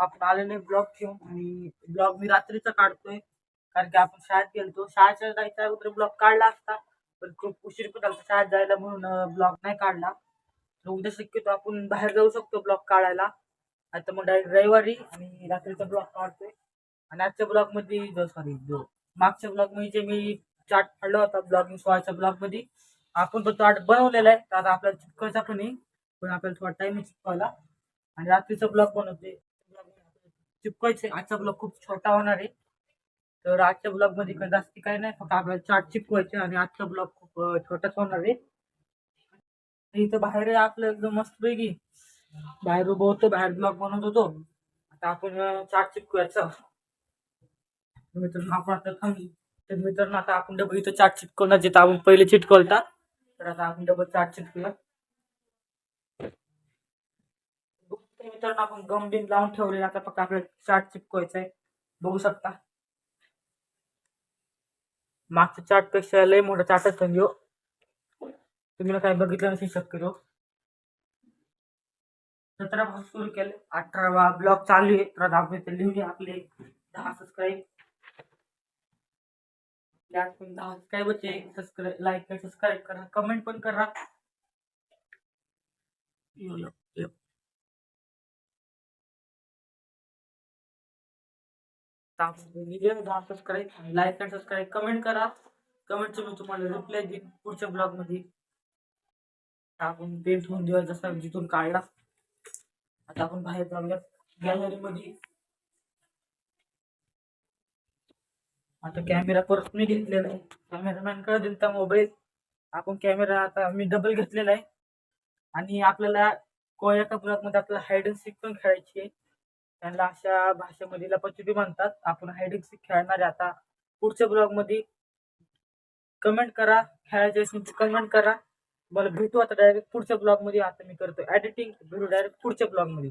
आपण आले नाही ब्लॉग घेऊन आणि ब्लॉग मी रात्रीचा काढतोय कारण की आपण शाळेत गेलतो शाळेच्या जायच्या अगोदर ब्लॉग काढला असता पण खूप उशीर पण झाला शाळेत जायला म्हणून ब्लॉग नाही काढला. तर उद्या शक्यतो आपण बाहेर जाऊ शकतो ब्लॉग काढायला. आता मग डायरेक्ट रविवारी आणि रात्रीचा ब्लॉग काढतोय. आणि आजच्या ब्लॉग मध्ये जो मागच्या ब्लॉग मध्ये जे मी चार्ट काढला होता ब्लॉगिंग सोळाच्या ब्लॉग मध्ये आपण तो चार्ट बनवलेला आहे. तर आता आपल्याला चिपकायचा पण आहे पण आपल्याला थोडा टाइम आहे चिपकायला. आणि रात्रीचा ब्लॉग बनवते चिपकायचे. आजचा ब्लॉग खूप छोटा होणार आहे. तर आजच्या ब्लॉग मध्ये जास्ती काही नाही फक्त आपल्याला चार्ट चिपकायचे आणि आजचा ब्लॉग खूप छोटाच होणार आहे. इथं बाहेर आहे आपलं एकदम मस्त पैकी बाहेर उभं होतो बाहेर ब्लॉग बनवत होतो. आता आपण चार्ट चिपकवायचं मित्रांनो आपण आता थांबली. तर मित्रांनो आता आपण डबल इथं चार्ट चिटकवणार जिथं आपण पहिले चिटकवलता. तर आता आपण डबल चार्ट चिटकूया. मित्रांनो आपण गम बिन लावून ठेवले आता फक्त आपल्याला चार्ट चिपकवायचा आहे. बघू शकता मागच्या चार्ट पेक्षा लय मोठा चार्टच घेऊ. तुम्ही काय बघितलं नसेल शक्यतो. 17 भाग सुरू केले 18वा ब्लॉग चालू आहे. तर आपण इथे लिहूया आपले 10 सबस्क्राईब. 10 सबस्क्राईबचे सबस्क्राईब लाईक करा सबस्क्राईब करा कमेंट पण करा. सबस्क्राईब लाईक आणि सबस्क्राईब कमेंट करा. कमेंटचे मी तुम्हाला रिप्लाय देईन पुढच्या ब्लॉग मध्ये. आपण पेंट होऊन देऊया जसा जिथून काढला. आता आपण बाहेर जाऊया गॅलरी मध्ये. आता कॅमेरा परत मी घेतलेला आहे. कॅमेरामॅन कडे दिलता मोबाईल. आपण कॅमेरा आता मी डबल घेतलेला आहे. आणि आपल्याला एका ब्लॉग मध्ये आपल्याला हाईड अँड सीक पण खेळायची आहे. त्यांना अशा भाषेमध्ये लपाछुपी म्हणतात. आपण हाईड अँड सीक खेळणार आहे आता पुढच्या ब्लॉग मध्ये. कमेंट करा खेळायचे असेल कमेंट करा. मला भेटू आता डायरेक्ट पुढच्या ब्लॉग मध्ये. आता मी करतो एडिटिंग भेटू डायरेक्ट पुढच्या ब्लॉग मध्ये.